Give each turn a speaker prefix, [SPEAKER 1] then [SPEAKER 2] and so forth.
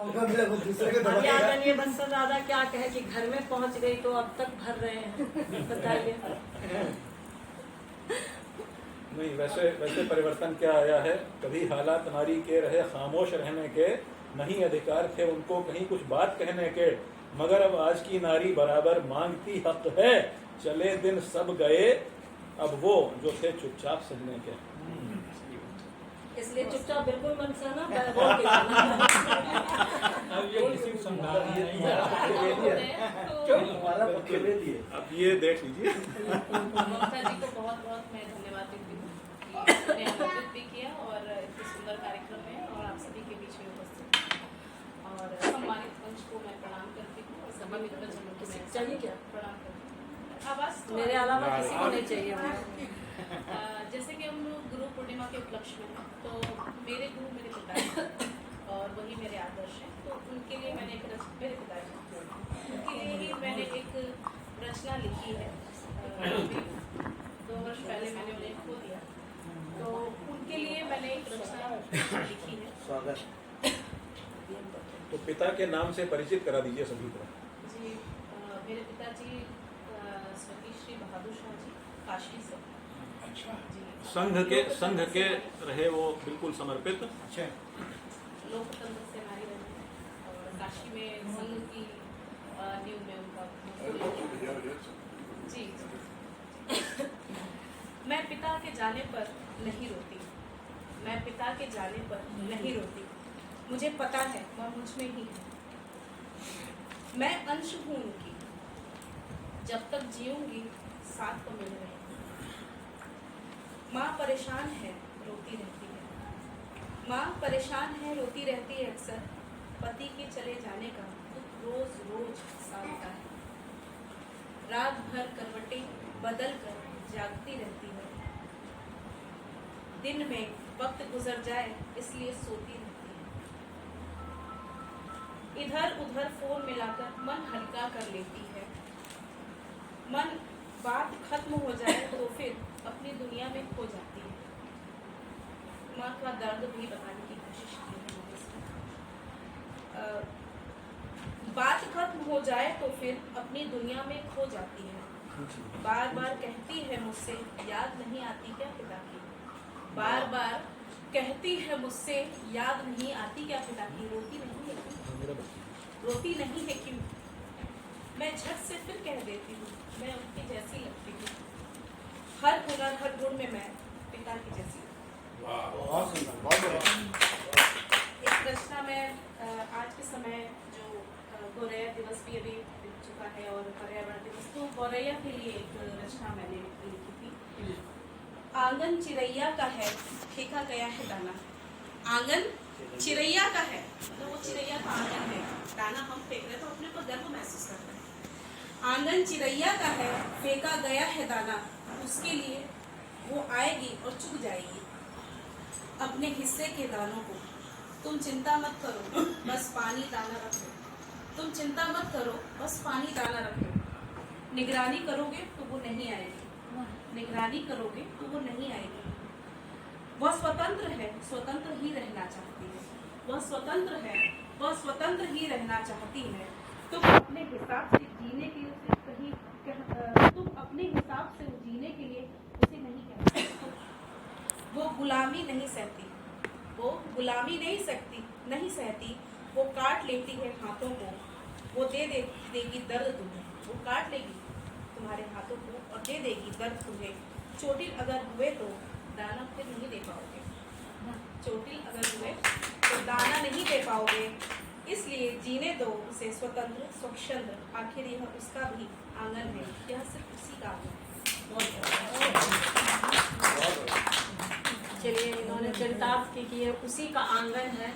[SPEAKER 1] अभी आदरणीय बंसल दादा क्या कहे कि घर में पहुंच गई तो अब तक भर रहे हैं, बताइए।
[SPEAKER 2] नहीं, वैसे परिवर्तन क्या आया है, कभी हालात नारी के रहे खामोश रहने के, नहीं अधिकार थे उनको कहीं कुछ बात कहने के, मगर अब आज की नारी बराबर मांगती हक है, चले दिन सब गए अब वो जो थे चुपचाप सहने के।
[SPEAKER 1] इसलिए चुपचाप बिल्कुल मन सहना,
[SPEAKER 2] अब ये देख लीजिए।
[SPEAKER 3] ममता जी को बहुत बहुत मैं धन्यवाद देती हूँ कि उन्होंने आमंत्रित भी किया और इतने सुंदर कार्यक्रम में और आप सभी के बीच में उपस्थित, और सम्मानित मंच को मैं प्रणाम करती हूँ और सभी मित्रजनों को मैं
[SPEAKER 1] चाहिए क्या
[SPEAKER 3] प्रणाम करती हूँ। आवाज़ तो
[SPEAKER 1] मेरे अलावा किसी को नहीं चाहिए।
[SPEAKER 3] जैसे कि हम लोग गुरु पूर्णिमा के उपलक्ष्य में हैं, तो मेरे गुरु मेरे पिताजी और वही मेरे आदर्श हैं, तो उनके लिए मैंने मेरे पिताजी उनके लिए ही मैंने एक रचना लिखी है। 2 वर्ष पहले मैंने उन्हें खो दिया, तो उनके लिए मैंने एक रचना लिखी है। स्वागत।
[SPEAKER 2] तो पिता के नाम से परिचित करा दीजिए सभी को।
[SPEAKER 3] जी, मेरे पिताजी स्वर्गीय श्री बहादुर शाह जी काशी से।
[SPEAKER 2] अच्छा। संघ के रहे वो बिल्कुल समर्पित।
[SPEAKER 4] अच्छा।
[SPEAKER 3] लोकतंत्र सेनानी रहे और काशी में संघ की नींव में उनका जी। मैं पिता के जाने पर नहीं रोती, मैं पिता के जाने पर नहीं रोती, मुझे पता है वह मुझ में ही है, मैं अंश हूँ उनकी, जब तक जीऊंगी साथ तो मिल रहे। माँ परेशान है रोती रहती है, माँ परेशान है रोती रहती है अक्सर, पति के चले जाने का दुख रोज रोज सालता है, रात भर करवटें बदल कर जागती रहती है, दिन में वक्त गुजर जाए इसलिए सोती रहती है, इधर उधर फोन मिलाकर मन हल्का कर लेती है, मन बात खत्म हो जाए तो फिर अपनी दुनिया में खो जाती है। माँ का दर्द भी बताने की कोशिश की है। बात खत्म हो जाए तो फिर अपनी दुनिया में खो जाती है, बार बार कहती है मुझसे याद नहीं आती क्या पिता की, बार बार कहती है मुझसे याद नहीं आती क्या पिता की, रोती नहीं है क्यों, रोती नहीं है क्यों, मैं झट से फिर कह देती हूँ मैं उनकी जैसी लगती हूँ, हर हुनर हर गुण में मैं पिता की जैसी। इस रचना में आज के समय जो गौरैया दिवस भी अभी बीत चुका है और पर्यावरण दिवस, तो गौरैया के लिए एक रचना मैंने लिखी थी। आंगन चिरैया का है फेंका गया है दाना, आंगन चिरैया का है, मतलब वो चिरैया का आंगन है, दाना हम फेंक रहे तो अपने को गर्व महसूस कर रहे हैं। आंगन चिरैया का है फेंका गया है दाना, उसके लिए वो आएगी और चुग जाएगी अपने हिस्से के दानों को, तुम चिंता मत करो बस पानी दाना रखो, तुम चिंता मत करो बस पानी दाना रखो, निगरानी करोगे तो वो नहीं आएगी, निगरानी करोगे तो वो नहीं आएगी, वह स्वतंत्र है स्वतंत्र ही रहना चाहती है, वह स्वतंत्र है वह स्वतंत्र ही रहना चाहती है, तुम अपने हिसाब से जीने के लिए उसे कहीं तुम अपने हिसाब से जीने के लिए उसे नहीं कहते, वो गुलामी नहीं सहती, वो गुलामी नहीं सहती, वो काट लेती है हाथों को, वो देगी दर्द तुम्हें, वो काट लेगी तुम्हारे हाथों को और दे देगी दर्द तुम्हें, चोटिल अगर हुए तो दाना फिर नहीं दे पाओगे, चोटिल अगर हुए तो दाना नहीं दे पाओगे, इसलिए जीने दो उसे स्वतंत्र स्वच्छंद, आखिर यह उसका भी आंगन है, यह सिर्फ उसी का आंगन है।
[SPEAKER 1] चलिए, इन्होंने चरितार्थ की कि ये उसी का आंगन है।